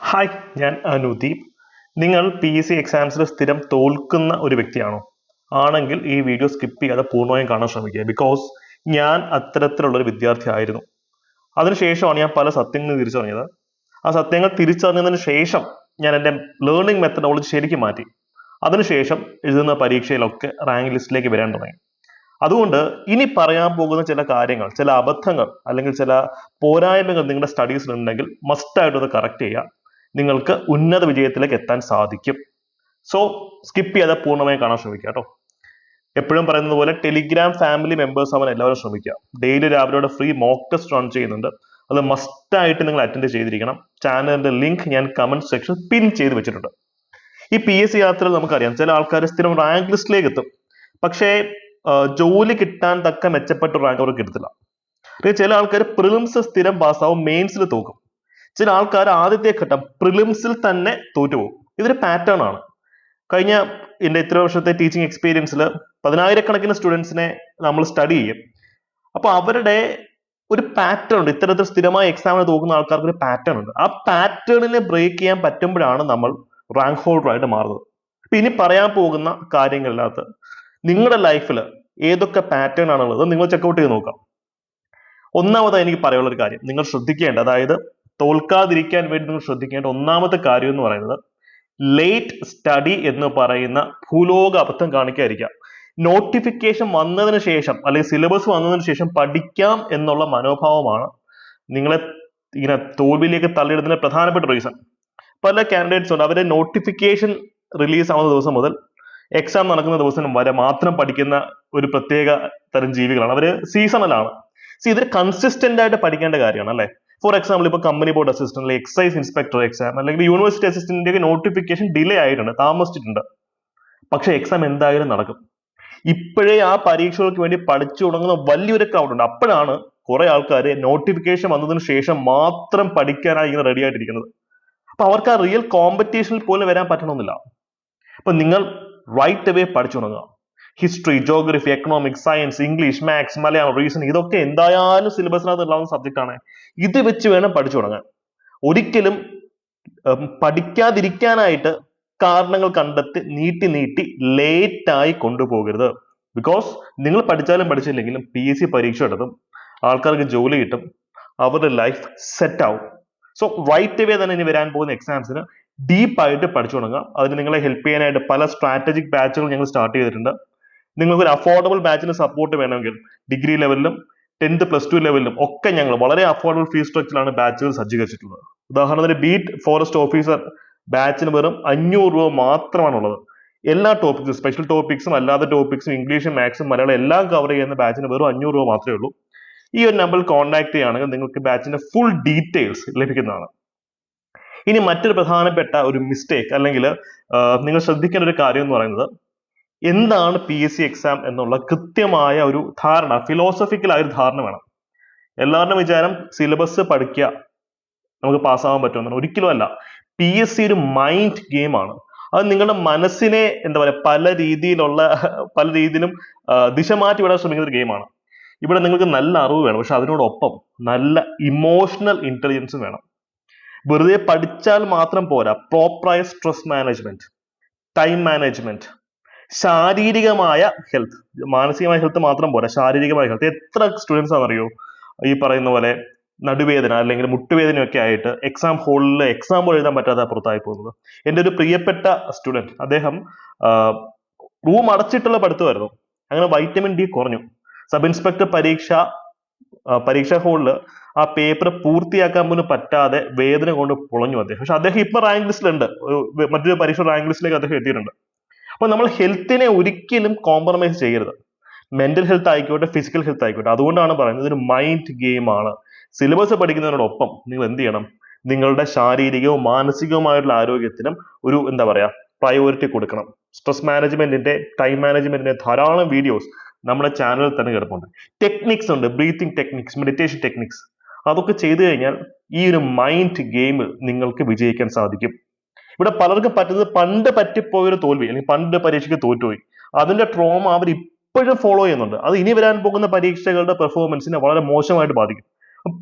Hi, ഞാൻ അനുദീപ്. നിങ്ങൾ PSC എക്സാംസിൽ സ്ഥിരം തോൽക്കുന്ന ഒരു വ്യക്തിയാണോ? ആണെങ്കിൽ ഈ വീഡിയോ സ്കിപ്പ് ചെയ്യാതെ പൂർണ്ണമായും കാണാൻ ശ്രമിക്കുക. ബിക്കോസ് ഞാൻ അത്തരത്തിലുള്ള ഒരു വിദ്യാർത്ഥി ആയിരുന്നു. അതിനുശേഷമാണ് ഞാൻ പല സത്യങ്ങൾ തിരിച്ചറിഞ്ഞത്. ആ സത്യങ്ങൾ തിരിച്ചറിഞ്ഞതിന് ശേഷം ഞാൻ എൻ്റെ ലേണിംഗ് മെത്തഡോളജി ശരിക്കും മാറ്റി. അതിനുശേഷം എഴുതുന്ന പരീക്ഷയിലൊക്കെ റാങ്ക് ലിസ്റ്റിലേക്ക് വരാൻ തുടങ്ങി. അതുകൊണ്ട് ഇനി പറയാൻ പോകുന്ന ചില കാര്യങ്ങൾ, ചില അബദ്ധങ്ങൾ അല്ലെങ്കിൽ ചില പോരായ്മകൾ നിങ്ങളുടെ സ്റ്റഡീസിൽ ഉണ്ടെങ്കിൽ മസ്റ്റായിട്ട് അത് കറക്റ്റ് ചെയ്യുക. നിങ്ങൾക്ക് ഉന്നത വിജയത്തിലേക്ക് എത്താൻ സാധിക്കും. സോ സ്കിപ്പ് ചെയ്യാതെ പൂർണ്ണമായും കാണാൻ ശ്രമിക്കുക കേട്ടോ. എപ്പോഴും പറയുന്നത് പോലെ ടെലിഗ്രാം ഫാമിലി മെമ്പേഴ്സ് ആവാൻ എല്ലാവരും ശ്രമിക്കുക. ഡെയിലി രാവിലെ ഫ്രീ മോക്ക് ടെസ്റ്റ് റൺ ചെയ്യുന്നുണ്ട്. അത് മസ്റ്റായിട്ട് നിങ്ങൾ അറ്റൻഡ് ചെയ്തിരിക്കണം. ചാനലിന്റെ ലിങ്ക് ഞാൻ കമന്റ് സെക്ഷൻ പിൻ ചെയ്ത് വെച്ചിട്ടുണ്ട്. ഈ PSC യാത്രയിൽ നമുക്കറിയാം, ചില ആൾക്കാർ സ്ഥിരം റാങ്ക് ലിസ്റ്റിലേക്ക് എത്തും. പക്ഷേ ജോലി കിട്ടാൻ തക്ക മെച്ചപ്പെട്ട റാങ്ക് അവർക്ക് കിട്ടത്തില്ല. ചില ആൾക്കാർ പ്രിലിംസ് സ്ഥിരം പാസ്സാവും, മെയിൻസിൽ തോക്കും. ചില ആൾക്കാർ ആദ്യത്തെ ഘട്ടം പ്രിലിംസിൽ തന്നെ തോറ്റുപോകും. ഇതൊരു പാറ്റേൺ ആണ്. കഴിഞ്ഞ എൻ്റെ ഇത്ര വർഷത്തെ ടീച്ചിങ് എക്സ്പീരിയൻസിൽ 10,000-കണക്കിന് സ്റ്റുഡൻസിനെ നമ്മൾ സ്റ്റഡി ചെയ്യും. അപ്പൊ അവരുടെ ഒരു പാറ്റേൺ ഉണ്ട്. ഇത്തരത്തിൽ സ്ഥിരമായി എക്സാമിന് തോക്കുന്ന ആൾക്കാർക്ക് ഒരു പാറ്റേൺ ഉണ്ട്. ആ പാറ്റേണിനെ ബ്രേക്ക് ചെയ്യാൻ പറ്റുമ്പോഴാണ് നമ്മൾ റാങ്ക് ഹോൾഡർ ആയിട്ട് മാറുന്നത്. അപ്പൊ ഇനി പറയാൻ പോകുന്ന കാര്യങ്ങളിനകത്ത് നിങ്ങളുടെ ലൈഫിൽ ഏതൊക്കെ പാറ്റേൺ ആണുള്ളത് നിങ്ങൾ ചെക്കൗട്ട് ചെയ്ത് നോക്കാം. ഒന്നാമതായി എനിക്ക് പറയാനുള്ള ഒരു കാര്യം നിങ്ങൾ ശ്രദ്ധിക്കേണ്ട, അതായത് തോൽക്കാതിരിക്കാൻ വേണ്ടി നിങ്ങൾ ശ്രദ്ധിക്കേണ്ട ഒന്നാമത്തെ കാര്യം എന്ന് പറയുന്നത് ലേറ്റ് സ്റ്റഡി എന്ന് പറയുന്ന ഭൂലോക അബദ്ധം കാണിക്കാതിരിക്കുക. നോട്ടിഫിക്കേഷൻ വന്നതിന് ശേഷം അല്ലെങ്കിൽ സിലബസ് വന്നതിന് ശേഷം പഠിക്കാം എന്നുള്ള മനോഭാവമാണ് നിങ്ങളെ ഇങ്ങനെ തോൽവിയിലേക്ക് തള്ളിയിടുന്നതിന് പ്രധാനപ്പെട്ട റീസൺ. പല കാൻഡിഡേറ്റ്സ് ഉണ്ട്, അവരെ നോട്ടിഫിക്കേഷൻ റിലീസ് ആവുന്ന ദിവസം മുതൽ എക്സാം നടക്കുന്ന ദിവസം വരെ മാത്രം പഠിക്കുന്ന ഒരു പ്രത്യേക തരം ജീവികളാണ്. അവര് സീസണലാണ്. ഇതൊരു കൺസിസ്റ്റന്റ് ആയിട്ട് പഠിക്കേണ്ട കാര്യമാണ് അല്ലെ. ഫോർ എക്സാമ്പിൾ, ഇപ്പൊ company board assistant, excise inspector exam അല്ലെങ്കിൽ യൂണിവേഴ്സിറ്റി അസിസ്റ്റന്റിന്റെ നോട്ടിഫിക്കേഷൻ ഡിലേ ആയിട്ടുണ്ട്, താമസിച്ചിട്ടുണ്ട്. പക്ഷെ എക്സാം എന്തായാലും നടക്കും. ഇപ്പോഴേ ആ പരീക്ഷകൾക്ക് വേണ്ടി പഠിച്ചു തുടങ്ങുന്ന വലിയൊരു ക്രൗഡ് ഉണ്ട്. അപ്പോഴാണ് കുറെ ആൾക്കാർ നോട്ടിഫിക്കേഷൻ വന്നതിന് ശേഷം മാത്രം പഠിക്കാനായി ഇങ്ങനെ റെഡി ആയിട്ടിരിക്കുന്നത്. അപ്പൊ അവർക്ക് ആ റിയൽ കോമ്പറ്റീഷനിൽ പോലും വരാൻ പറ്റണമെന്നില്ല. അപ്പൊ നിങ്ങൾ റൈറ്റ് അവേ പഠിച്ചു തുടങ്ങുക. History, geography, economics, science, English, maths, Malayalam, reasoning, ഇതൊക്കെ എന്തായാലും സിലബസിനകത്ത് ഉണ്ടാവുന്ന സബ്ജക്റ്റ് ആണ്. ഇത് വെച്ച് വേണം പഠിച്ചു തുടങ്ങാൻ. ഒരിക്കലും പഠിക്കാതിരിക്കാനായിട്ട് കാരണങ്ങൾ കണ്ടെത്തി നീട്ടി ലേറ്റായി കൊണ്ടുപോകരുത്. ബിക്കോസ് നിങ്ങൾ പഠിച്ചാലും പഠിച്ചില്ലെങ്കിലും PSC പരീക്ഷ എടുത്തും ആൾക്കാർക്ക് ജോലി കിട്ടും, അവരുടെ ലൈഫ് സെറ്റ് ആവും. സോ റൈറ്റ് അവേ തന്നെ ഇനി വരാൻ പോകുന്ന എക്സാംസിന് ഡീപ്പായിട്ട് പഠിച്ചു തുടങ്ങുക. അതിന് നിങ്ങളെ ഹെൽപ്പ് ചെയ്യാനായിട്ട് പല സ്ട്രാറ്റജിക് ബാച്ചുകൾ ഞങ്ങൾ സ്റ്റാർട്ട് ചെയ്തിട്ടുണ്ട്. നിങ്ങൾക്ക് ഒരു അഫോർഡബിൾ ബാച്ചിന് സപ്പോർട്ട് വേണമെങ്കിൽ ഡിഗ്രി ലെവലിലും 10th പ്ലസ് 2 ലെവലിലും ഒക്കെ ഞങ്ങൾ വളരെ അഫോർഡബിൾ ഫീസ് സ്ട്രക്ചറിലാണ് ബാച്ചുകൾ സജ്ജീകരിച്ചിട്ടുള്ളത്. ഉദാഹരണത്തിന് ബീറ്റ് ഫോറസ്റ്റ് ഓഫീസർ ബാച്ചിന് വെറും 500 രൂപ മാത്രമാണുള്ളത്. എല്ലാ ടോപ്പിക്സും, സ്പെഷ്യൽ ടോപ്പിക്സും അല്ലാത്ത ടോപ്പിക്സും ഇംഗ്ലീഷും മാത്സും മലയാളം എല്ലാം കവർ ചെയ്യുന്ന ബാച്ചിന് വെറും 500 രൂപ മാത്രമേ ഉള്ളൂ. ഈ ഒരു നമ്പറിൽ കോൺടാക്ട് ചെയ്യുകയാണെങ്കിൽ നിങ്ങൾക്ക് ബാച്ചിന്റെ ഫുൾ ഡീറ്റെയിൽസ് ലഭിക്കുന്നതാണ്. ഇനി മറ്റൊരു പ്രധാനപ്പെട്ട ഒരു മിസ്റ്റേക്ക് അല്ലെങ്കിൽ നിങ്ങൾ ശ്രദ്ധിക്കേണ്ട ഒരു കാര്യം എന്ന് പറയുന്നത്, എന്താണ് PSC എക്സാം എന്നുള്ള കൃത്യമായ ഒരു ധാരണ, ഫിലോസഫിക്കൽ ആയ ഒരു ധാരണ വേണം. എല്ലാവരുടെയും വിചാരം സിലബസ് പഠിക്കുക നമുക്ക് പാസ്സാവാൻ പറ്റുമെന്നാണ്. ഒരിക്കലും അല്ല. PSC ഒരു മൈൻഡ് ഗെയിം ആണ്. അത് നിങ്ങളുടെ മനസ്സിനെ എന്താ പറയുക പല രീതിയിലും ദിശ മാറ്റി വിടാൻ ശ്രമിക്കുന്ന ഒരു ഗെയിമാണ്. ഇവിടെ നിങ്ങൾക്ക് നല്ല അറിവ് വേണം, പക്ഷെ അതിനോടൊപ്പം നല്ല ഇമോഷണൽ ഇന്റലിജൻസും വേണം. വെറുതെ പഠിച്ചാൽ മാത്രം പോരാ. പ്രോപ്പറായ സ്ട്രെസ് മാനേജ്മെന്റ്, ടൈം മാനേജ്മെന്റ്, ശാരീരികമായ ഹെൽത്ത്, മാനസികമായ ഹെൽത്ത് മാത്രം പോരാ, ശാരീരികമായ ഹെൽത്ത്. എത്ര സ്റ്റുഡൻസ് ആണെന്നറിയോ ഈ പറയുന്ന പോലെ നടുവേദന അല്ലെങ്കിൽ മുട്ടുവേദനയൊക്കെ ആയിട്ട് എക്സാം ഹോളിൽ എക്സാം എഴുതാൻ പറ്റാതെ പുറത്തായി പോകുന്നത്. എൻ്റെ ഒരു പ്രിയപ്പെട്ട സ്റ്റുഡന്റ്, അദ്ദേഹം റൂം അടച്ചിട്ടുള്ള പഠിത്തമായിരുന്നു. അങ്ങനെ വൈറ്റമിൻ D കുറഞ്ഞു. സബ് ഇൻസ്പെക്ടർ പരീക്ഷാ ഹോളിൽ ആ പേപ്പർ പൂർത്തിയാക്കാൻ പോലും പറ്റാതെ വേദന കൊണ്ട് പൊളഞ്ഞു അദ്ദേഹം. പക്ഷെ അദ്ദേഹം ഇപ്പൊ റാങ്ക് ലിസ്റ്റിലുണ്ട്, മറ്റൊരു പരീക്ഷ റാങ്ക് ലിസ്റ്റിലേക്ക് അദ്ദേഹം എത്തിയിട്ടുണ്ട്. അപ്പൊ നമ്മൾ ഹെൽത്തിനെ ഒരിക്കലും കോംപ്രമൈസ് ചെയ്യരുത്. മെന്റൽ ഹെൽത്ത് ആയിക്കോട്ടെ, ഫിസിക്കൽ ഹെൽത്ത് ആയിക്കോട്ടെ. അതുകൊണ്ടാണ് പറയുന്നത് ഇതൊരു മൈൻഡ് ഗെയിം ആണ്. സിലബസ് പഠിക്കുന്നതിനോടൊപ്പം നിങ്ങൾ എന്ത് ചെയ്യണം, നിങ്ങളുടെ ശാരീരികവും മാനസികവുമായിട്ടുള്ള ആരോഗ്യത്തിനും ഒരു എന്താ പറയാ പ്രയോറിറ്റി കൊടുക്കണം. സ്ട്രെസ് മാനേജ്മെന്റിന്റെ, ടൈം മാനേജ്മെന്റിന്റെ ധാരാളം വീഡിയോസ് നമ്മുടെ ചാനലിൽ തന്നെ കിടപ്പുണ്ട്. ടെക്നിക്സ് ഉണ്ട്, ബ്രീത്തിങ് ടെക്നിക്സ്, മെഡിറ്റേഷൻ ടെക്നിക്സ്. അതൊക്കെ ചെയ്തു കഴിഞ്ഞാൽ ഈ ഒരു മൈൻഡ് ഗെയിമിൽ നിങ്ങൾക്ക് വിജയിക്കാൻ സാധിക്കും. ഇവിടെ പലർക്കും പറ്റുന്നത് പണ്ട് പറ്റിപ്പോയൊരു തോൽവി, അല്ലെങ്കിൽ പണ്ട് പരീക്ഷയ്ക്ക് തോറ്റുപോയി, അതിന്റെ ട്രോമ അവർ ഇപ്പോഴും ഫോളോ ചെയ്യുന്നുണ്ട്. അത് ഇനി വരാൻ പോകുന്ന പരീക്ഷകളുടെ പെർഫോമൻസിനെ വളരെ മോശമായിട്ട് ബാധിക്കും.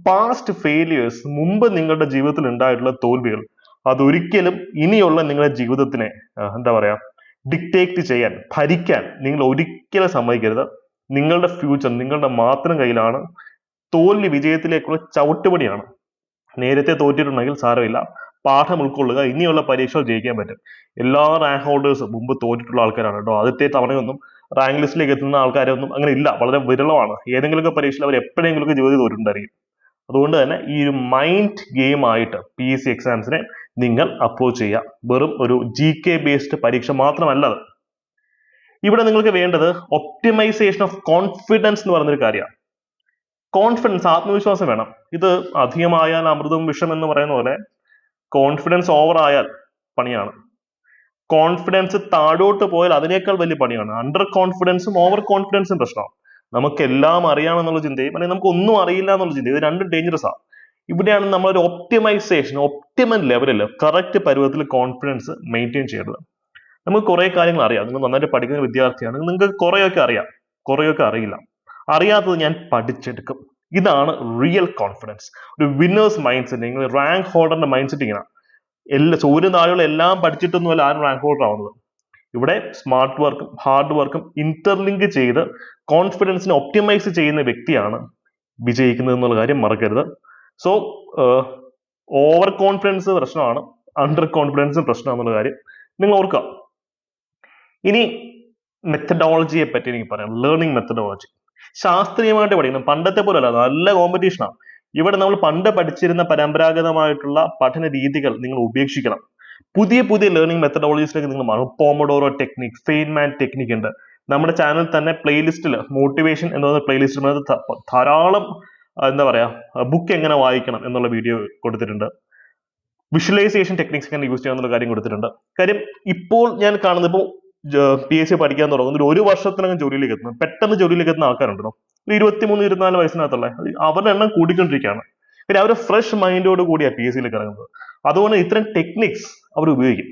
പാസ്റ്റ് ഫെയിലിയേഴ്സ്, മുമ്പ് നിങ്ങളുടെ ജീവിതത്തിൽ ഉണ്ടായിട്ടുള്ള തോൽവികൾ, അതൊരിക്കലും ഇനിയുള്ള നിങ്ങളുടെ ജീവിതത്തിനെ എന്താ പറയാ ഡിക്റ്റേറ്റ് ചെയ്യാൻ, ഭരിക്കാൻ നിങ്ങൾ ഒരിക്കലും സമ്മതിക്കരുത്. നിങ്ങളുടെ ഫ്യൂച്ചർ നിങ്ങളുടെ മാത്രം കയ്യിലാണ്. തോൽവി വിജയത്തിലേക്കുള്ള ചവിട്ടുപടിയാണ്. നേരത്തെ തോറ്റിട്ടുണ്ടെങ്കിൽ സാരമില്ല, പാഠം ഉൾക്കൊള്ളുക. ഇനിയുള്ള പരീക്ഷകൾ ജയിക്കാൻ പറ്റും. എല്ലാ റാങ്ക് ഹോൾഡേഴ്സും മുമ്പ് തോറ്റിട്ടുള്ള ആൾക്കാരാണ് കേട്ടോ. ആദ്യത്തെ തവണയൊന്നും റാങ്ക് ലിസ്റ്റിലേക്ക് എത്തുന്ന ആൾക്കാരൊന്നും അങ്ങനെ ഇല്ല, വളരെ വിരളമാണ്. ഏതെങ്കിലുമൊക്കെ പരീക്ഷയിൽ അവർ എപ്പോഴെങ്കിലുമൊക്കെ ജീവിതത്തിൽ തോറ്റിട്ടുണ്ടായിരിക്കും. അതുകൊണ്ട് തന്നെ ഈ ഒരു മൈൻഡ് ഗെയിം ആയിട്ട് PSC എക്സാംസിനെ നിങ്ങൾ അപ്രോച്ച് ചെയ്യുക. വെറും ഒരു GK ബേസ്ഡ് പരീക്ഷ മാത്രമല്ല അത്. ഇവിടെ നിങ്ങൾക്ക് വേണ്ടത് ഒപ്റ്റിമൈസേഷൻ ഓഫ് കോൺഫിഡൻസ് എന്ന് പറയുന്നൊരു കാര്യമാണ്. കോൺഫിഡൻസ്, ആത്മവിശ്വാസം വേണം. ഇത് അധികമായാൽ അമൃതവും വിഷം എന്ന് പറയുന്ന പോലെ കോൺഫിഡൻസ് ഓവർ ആയാൽ പണിയാണ്. കോൺഫിഡൻസ് താഴോട്ട് പോയാൽ അതിനേക്കാൾ വലിയ പണിയാണ്. അണ്ടർ കോൺഫിഡൻസും ഓവർ കോൺഫിഡൻസും പ്രശ്നമാണ്. നമുക്കെല്ലാം അറിയാമെന്നുള്ള ചിന്തയും അല്ലെങ്കിൽ നമുക്ക് ഒന്നും അറിയില്ല എന്നുള്ള ചിന്തയും, ഇത് രണ്ടും ഡേഞ്ചറസ് ആണ്. ഇവിടെയാണ് നമ്മളൊരു ഒപ്റ്റിമൈസേഷൻ, ഒപ്റ്റിമൽ ലെവലിൽ കറക്റ്റ് പരുവത്തിൽ കോൺഫിഡൻസ് മെയിൻറ്റെയിൻ ചെയ്യേണ്ടത്. നമുക്ക് കുറെ കാര്യങ്ങൾ അറിയാം. നിങ്ങൾ നന്നായിട്ട് പഠിക്കുന്ന വിദ്യാർത്ഥിയാണ്, നിങ്ങൾക്ക് കുറേയൊക്കെ അറിയാം, കുറേയൊക്കെ അറിയില്ല. അറിയാത്തത് ഞാൻ പഠിച്ചെടുക്കും. ഇതാണ് റിയൽ കോൺഫിഡൻസ്. ഒരു വിന്നേഴ്സ് മൈൻഡ് സെറ്റ്, നിങ്ങൾ റാങ്ക് ഹോൾഡറിന്റെ മൈൻഡ് സെറ്റ് ഇങ്ങനെ. ഒരു നാളുകൾ എല്ലാം പഠിച്ചിട്ടൊന്നുമല്ല ആരും റാങ്ക് ഹോൾഡർ ആവുന്നത്. ഇവിടെ സ്മാർട്ട് വർക്കും ഹാർഡ് വർക്കും ഇന്റർലിങ്ക് ചെയ്ത് കോൺഫിഡൻസിനെ ഒപ്റ്റിമൈസ് ചെയ്യുന്ന വ്യക്തിയാണ് വിജയിക്കുന്നത് എന്നുള്ള കാര്യം മറക്കരുത്. സോ ഓവർ കോൺഫിഡൻസ് പ്രശ്നമാണ്, അണ്ടർ കോൺഫിഡൻസും പ്രശ്നമാണെന്നുള്ള കാര്യം നിങ്ങൾ ഓർക്കുക. ഇനി മെത്തഡോളജിയെ പറ്റി എനിക്ക് പറയാം. ലേണിംഗ് മെത്തഡോളജി ശാസ്ത്രീയമായിട്ട് പഠിക്കണം. പണ്ടത്തെ പോലെ അല്ല, നല്ല കോമ്പറ്റീഷനാണ്. ഇവിടെ നമ്മൾ പണ്ട് പഠിച്ചിരുന്ന പരമ്പരാഗതമായിട്ടുള്ള പഠന രീതികൾ നിങ്ങൾ ഉപേക്ഷിക്കണം. പുതിയ പുതിയ ലേണിംഗ് മെത്തഡോളജീസിലേക്ക് നിങ്ങൾ മാറും. പോമഡോറോ ടെക്നിക്, ഫെയ്ൻമാൻ ടെക്നിക് ഉണ്ട്. നമ്മുടെ ചാനൽ തന്നെ പ്ലേലിസ്റ്റിൽ മോട്ടിവേഷൻ എന്ന് പറയുന്ന പ്ലേലിസ്റ്റിൽ ധാരാളം എന്താ പറയാ ബുക്ക് എങ്ങനെ വായിക്കണം എന്നുള്ള വീഡിയോ കൊടുത്തിട്ടുണ്ട്. വിഷ്വലൈസേഷൻ ടെക്നിക്സ് എങ്ങനെ യൂസ് ചെയ്യാന്നുള്ള കാര്യം കൊടുത്തിട്ടുണ്ട്. കാര്യം ഇപ്പോൾ ഞാൻ കാണുന്നത്, ഇപ്പോൾ PSC പഠിക്കാൻ തുടങ്ങുന്ന ഒരു വർഷത്തിനകം ജോലിയിലേക്ക് എത്തുന്നു, പെട്ടെന്ന് ജോലിയിലേക്ക് എത്തുന്ന ആൾക്കാരുണ്ടല്ലോ, 23-24 വയസ്സിനകത്തുള്ള അവരുടെ എണ്ണം കൂടിക്കൊണ്ടിരിക്കുകയാണ്. പിന്നെ അവർ ഫ്രഷ് മൈൻഡോട് കൂടിയാണ് PSCയിലേക്ക് ഇറങ്ങുന്നത്. അതുകൊണ്ട് ഇത്തരം ടെക്നിക്സ് അവർ ഉപയോഗിക്കും.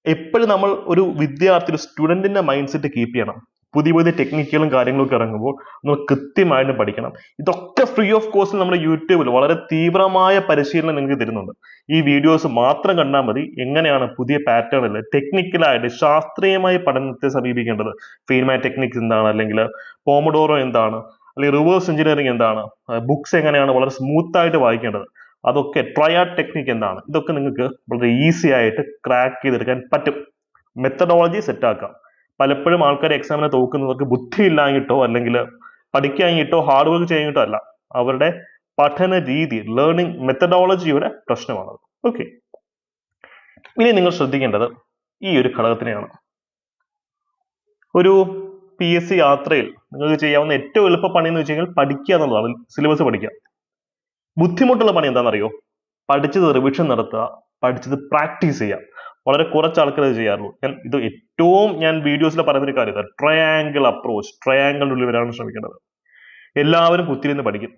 എപ്പോഴും നമ്മൾ ഒരു വിദ്യാർത്ഥി, ഒരു സ്റ്റുഡന്റിന്റെ മൈൻഡ് സെറ്റ് കീപ്പ് ചെയ്യണം. പുതിയ പുതിയ ടെക്നിക്കുകളും കാര്യങ്ങളൊക്കെ ഇറങ്ങുമ്പോൾ നമ്മൾ കൃത്യമായിട്ട് പഠിക്കണം. ഇതൊക്കെ ഫ്രീ ഓഫ് കോസ്റ്റ് നമ്മുടെ യൂട്യൂബിൽ വളരെ തീവ്രമായ പരിശീലനം നിങ്ങൾക്ക് തരുന്നുണ്ട്. ഈ വീഡിയോസ് മാത്രം കണ്ടാൽ മതി എങ്ങനെയാണ് പുതിയ പാറ്റേണിൽ ടെക്നിക്കലായിട്ട് ശാസ്ത്രീയമായി പഠനത്തെ സമീപിക്കേണ്ടത്. ഫെയ്ൻമാൻ ടെക്നിക്സ് എന്താണ്, അല്ലെങ്കിൽ പോമഡോറോ എന്താണ്, അല്ലെങ്കിൽ റിവേഴ്സ് എഞ്ചിനീയറിംഗ് എന്താണ്, ബുക്സ് എങ്ങനെയാണ് വളരെ സ്മൂത്ത് ആയിട്ട് വായിക്കേണ്ടത്, അതൊക്കെ ട്രയാഡ് ടെക്നിക് എന്താണ്, ഇതൊക്കെ നിങ്ങൾക്ക് വളരെ ഈസി ആയിട്ട് ക്രാക്ക് ചെയ്തെടുക്കാൻ പറ്റും. മെത്തഡോളജി സെറ്റ് ആക്കാം. പലപ്പോഴും ആൾക്കാർ എക്സാമിനെ തോക്കുന്നവർക്ക് ബുദ്ധി ഇല്ലാഞ്ഞിട്ടോ അല്ലെങ്കിൽ പഠിക്കാഞ്ഞിട്ടോ ഹാർഡ് വർക്ക് ചെയ്യാഞ്ഞിട്ടോ അല്ല, അവരുടെ പഠന രീതി, ലേണിംഗ് മെത്തഡോളജിയുടെ പ്രശ്നമാണത്. ഓക്കെ, ഇനി നിങ്ങൾ ശ്രദ്ധിക്കേണ്ടത് ഈ ഒരു ഘടകത്തിനെയാണ്. ഒരു PSC യാത്രയിൽ നിങ്ങൾക്ക് ചെയ്യാവുന്ന ഏറ്റവും എളുപ്പ പണി എന്ന് വെച്ച് കഴിഞ്ഞാൽ പഠിക്കുക എന്നുള്ളതാണ്. സിലബസ് പഠിക്കുക. ബുദ്ധിമുട്ടുള്ള പണി എന്താണെന്നറിയോ? പഠിച്ചത് റിവിഷൻ നടത്തുക, പഠിച്ചത് പ്രാക്ടീസ് ചെയ്യുക. വളരെ കുറച്ച് ആൾക്കാർ ഇത് ചെയ്യാറുള്ളൂ. ഞാൻ വീഡിയോസിൽ പറയുന്ന ഒരു കാര്യം, ട്രയാങ്കിൾ അപ്രോച്ച്, ട്രയാങ്കിളിനുള്ളിൽ വരാനാണ് ശ്രമിക്കേണ്ടത്. എല്ലാവരും കുത്തിയിരുന്ന് പഠിക്കും,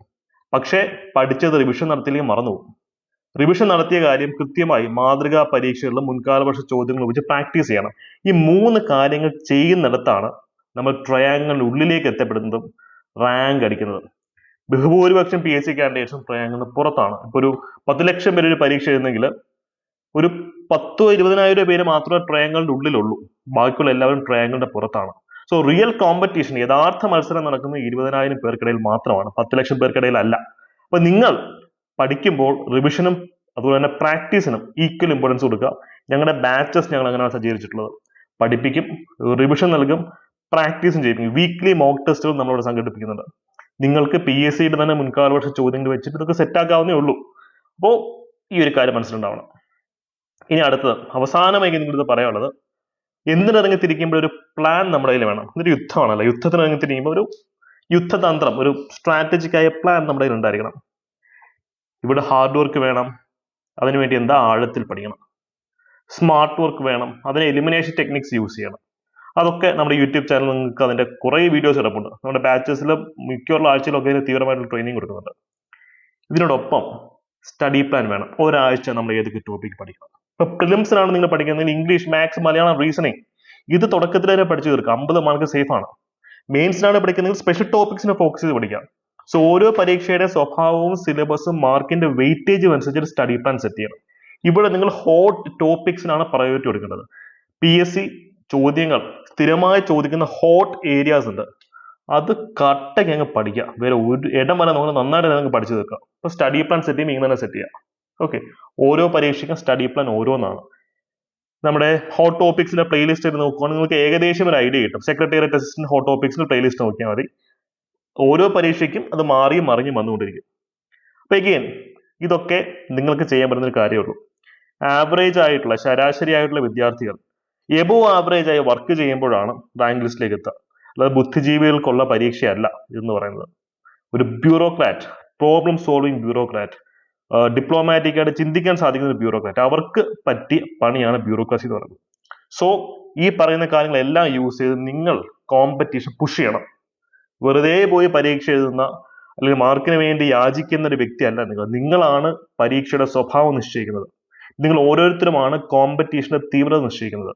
പക്ഷേ പഠിച്ചത് റിവിഷൻ നടത്തിയില്ലെങ്കിൽ മറന്നുപോകും. റിവിഷൻ നടത്തിയ കാര്യം കൃത്യമായി മാതൃകാ പരീക്ഷകളിലും മുൻകാല വർഷ ചോദ്യങ്ങൾ ഉപയോഗിച്ച് പ്രാക്ടീസ് ചെയ്യണം. ഈ 3 കാര്യങ്ങൾ ചെയ്യുന്നിടത്താണ് നമ്മൾ ട്രയാങ്കിളിന്റെ ഉള്ളിലേക്ക് എത്തപ്പെടുന്നതും റാങ്ക് അടിക്കുന്നതും. ബഹുഭൂരിപക്ഷം PSC കാൻഡിഡേറ്റ്സും ട്രയാങ്കിളിന് പുറത്താണ്. ഇപ്പൊ ഒരു 10 ലക്ഷം പേര് ഒരു പരീക്ഷ എഴുതുന്നെങ്കിൽ ഒരു 10-20,000 പേര് മാത്രമേ ട്രയാങ്കിളിന്റെ ഉള്ളിലുള്ളൂ. ബാക്കിയുള്ള എല്ലാവരും ട്രയാങ്കിളിന്റെ പുറത്താണ്. സോ റിയൽ കോമ്പറ്റീഷൻ, യഥാർത്ഥ മത്സരം നടക്കുന്നത് 20,000 പേർക്കിടയിൽ മാത്രമാണ്, 10 ലക്ഷം പേർക്കിടയിൽ അല്ല. അപ്പൊ നിങ്ങൾ പഠിക്കുമ്പോൾ റിവിഷനും അതുപോലെ തന്നെ പ്രാക്ടീസിനും ഈക്വൽ ഇമ്പോർട്ടൻസ് കൊടുക്കുക. ഞങ്ങളുടെ ബാച്ചസ് ഞങ്ങൾ അങ്ങനെയാണ് സജ്ജീകരിച്ചിട്ടുള്ളത്. പഠിപ്പിക്കും, റിവിഷൻ നൽകും, പ്രാക്ടീസും ചെയ്യിപ്പിക്കും. വീക്ക്ലി മോക്ക് ടെസ്റ്റുകൾ നമ്മളിവിടെ സംഘടിപ്പിക്കുന്നുണ്ട്. നിങ്ങൾക്ക് PSCയുടെ തന്നെ മുൻകാല വർഷ ചോദ്യങ്ങൾ വെച്ചിട്ട് ഇതൊക്കെ സെറ്റ് ആക്കാവുന്നേ ഉള്ളൂ. അപ്പോൾ ഈ ഒരു കാര്യം മനസ്സിലുണ്ടാവണം. ഇനി അടുത്തത്, അവസാനമായി നിങ്ങളിത് പറയാനുള്ളത്, എന്തിനിറങ്ങി തിരിക്കുമ്പോൾ ഒരു പ്ലാൻ നമ്മുടെ കയ്യിൽ വേണം. ഇതൊരു യുദ്ധമാണല്ലോ. യുദ്ധത്തിന് ഇറങ്ങി തിരിക്കുമ്പോൾ ഒരു യുദ്ധതന്ത്രം, ഒരു സ്ട്രാറ്റജിക് ആയ പ്ലാൻ നമ്മുടെ കയ്യിൽ ഉണ്ടായിരിക്കണം. ഇവിടെ ഹാർഡ് വർക്ക് വേണം, അതിനുവേണ്ടി എന്താ ആഴത്തിൽ പഠിക്കണം. സ്മാർട്ട് വർക്ക് വേണം, അതിന് എലിമിനേഷൻ ടെക്നിക്സ് യൂസ് ചെയ്യണം. അതൊക്കെ നമ്മുടെ യൂട്യൂബ് ചാനൽ നിങ്ങൾക്ക് അതിന്റെ കുറേ വീഡിയോസ് കിടപ്പുണ്ട്. നമ്മുടെ ബാച്ചസിൽ മിക്കുള്ള ആഴ്ചയിലൊക്കെ അതിന് തീവ്രമായിട്ടുള്ള ട്രെയിനിങ് കൊടുക്കുന്നുണ്ട്. ഇതിനോടൊപ്പം സ്റ്റഡി പ്ലാൻ വേണം. ഒരാഴ്ച നമ്മൾ ഏതൊക്കെ ടോപ്പിക് പഠിക്കണം. ഇപ്പൊ പ്രിലിംസിനാണ് നിങ്ങൾ പഠിക്കുന്നത്, ഇംഗ്ലീഷ്, മാത്സ്, മലയാളം, റീസണിങ്, ഇത് തുടക്കത്തിൽ തന്നെ പഠിച്ചു തീർക്കാം. 50 മാർക്ക് സേഫ് ആണ്. മെയിൻസിനാണ് പഠിക്കുന്നത്, സ്പെഷ്യൽ ടോപ്പിക്സിനെ ഫോക്കസ് ചെയ്ത് പഠിക്കാം. സോ ഓരോ പരീക്ഷയുടെ സ്വഭാവവും സിലബസും മാർക്കിന്റെ വെയിറ്റേജും അനുസരിച്ച് സ്റ്റഡി പ്ലാൻ സെറ്റ് ചെയ്യണം. ഇവിടെ നിങ്ങൾ ഹോട്ട് ടോപ്പിക്സിനാണ് പ്രയോറിറ്റി കൊടുക്കേണ്ടത്. PSC ചോദ്യങ്ങൾ സ്ഥിരമായി ചോദിക്കുന്ന ഹോട്ട് ഏരിയാസ് ഉണ്ട്, അത് കട്ടയ്ക്ക് അങ്ങ് പഠിക്കുക. വേറെ ഒരു ഇടം വരെ നമ്മൾ നന്നായിട്ട് നിങ്ങൾക്ക് പഠിച്ചു തീർക്കാം. ഇപ്പൊ സ്റ്റഡി പ്ലാൻ സെറ്റ് ചെയ്യുമ്പോൾ ഇങ്ങനെ തന്നെ സെറ്റ് ചെയ്യാം. ഓക്കെ, ഓരോ പരീക്ഷയ്ക്കും സ്റ്റഡി പ്ലാൻ ഓരോന്നാണ്. നമ്മുടെ ഹോട്ട് ടോപ്പിക്സിന്റെ പ്ലേലിസ്റ്റ് എടുത്ത് നോക്കുകയാണെങ്കിൽ നിങ്ങൾക്ക് ഏകദേശം ഒരു ഐഡിയ കിട്ടും. സെക്രട്ടേറിയറ്റ് അസിസ്റ്റന്റ് ഹോട്ട് ടോപ്പിക്സിന്റെ പ്ലേലിസ്റ്റ് നോക്കിയാൽ മതി. ഓരോ പരീക്ഷയ്ക്കും അത് മാറിയും മറിഞ്ഞും വന്നുകൊണ്ടിരിക്കും. അപ്പൊ എഗെയിൻ ഇതൊക്കെ നിങ്ങൾക്ക് ചെയ്യാൻ പറ്റുന്ന ഒരു കാര്യമുള്ളൂ. ആവറേജ് ആയിട്ടുള്ള ശരാശരി ആയിട്ടുള്ള വിദ്യാർത്ഥികൾ എബോ ആവറേജ് ആയി വർക്ക് ചെയ്യുമ്പോഴാണ് റാങ്ക് ലിസ്റ്റിലേക്ക് എത്തുക. അല്ലാതെ ബുദ്ധിജീവികൾക്കുള്ള പരീക്ഷയല്ല ഇതെന്ന് പറയുന്നത്. ഒരു bureaucrat, problem solving bureaucrat, diplomatic ആയിട്ട് ചിന്തിക്കാൻ സാധിക്കുന്ന ഒരു ബ്യൂറോക്രാറ്റ്, അവർക്ക് പറ്റിയ പണിയാണ് ബ്യൂറോക്രസി എന്ന് പറയുന്നത്. സോ ഈ പറയുന്ന കാര്യങ്ങളെല്ലാം യൂസ് ചെയ്ത് നിങ്ങൾ കോമ്പറ്റീഷൻ പുഷ് ചെയ്യണം. വെറുതെ പോയി പരീക്ഷ എഴുതുന്ന അല്ലെങ്കിൽ മാർക്കിന് വേണ്ടി യാചിക്കുന്ന ഒരു വ്യക്തിയല്ല നിങ്ങൾ. നിങ്ങളാണ് പരീക്ഷയുടെ സ്വഭാവം നിശ്ചയിക്കുന്നത്. നിങ്ങൾ ഓരോരുത്തരുമാണ് കോമ്പറ്റീഷന്റെ തീവ്രത നിശ്ചയിക്കുന്നത്.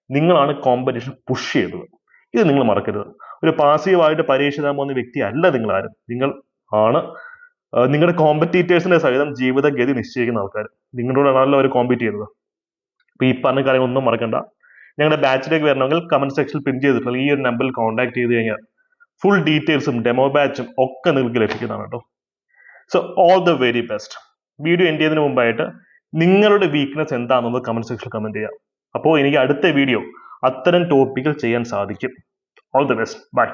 നിങ്ങളാണ് കോമ്പറ്റീഷൻ പുഷ് ചെയ്യുന്നത്. ഇത് നിങ്ങൾ മറക്കരുത്. ഒരു പാസീവായിട്ട് പരീക്ഷ എഴുതാൻ പോകുന്ന വ്യക്തി അല്ല നിങ്ങൾ ആരും. നിങ്ങൾ ആണ് നിങ്ങളുടെ കോമ്പറ്റീറ്റേഴ്സിന്റെ സഹിതം ജീവിതഗതി നിശ്ചയിക്കുന്ന ആൾക്കാർ. നിങ്ങളോടാണല്ലോ അവർ കോമ്പീറ്റ് ചെയ്യുന്നത്. അപ്പൊ ഈ പറഞ്ഞ കാര്യങ്ങളൊന്നും മറക്കണ്ട. ഞങ്ങളുടെ ബാച്ചിലേക്ക് വരണമെങ്കിൽ കമന്റ് സെക്ഷനിൽ പിൻ ചെയ്തിട്ടുള്ള ഈ ഒരു നമ്പറിൽ കോൺടാക്ട് ചെയ്ത് കഴിഞ്ഞാൽ ഫുൾ ഡീറ്റെയിൽസും ഡെമോ ബാച്ചും ഒക്കെ നിങ്ങൾക്ക് ലഭിക്കുന്നതാണ് കേട്ടോ. So all the very best. Video end ചെയ്യുന്നതിന് മുമ്പായിട്ട് നിങ്ങളുടെ വീക്ക്നെസ് എന്താണെന്നത് കമന്റ് സെക്ഷനിൽ കമന്റ് ചെയ്യാം. അപ്പോൾ എനിക്ക് അടുത്ത വീഡിയോ അത്തരം ടോപ്പിക്കിൽ ചെയ്യാൻ സാധിക്കും. All the best. ബൈ.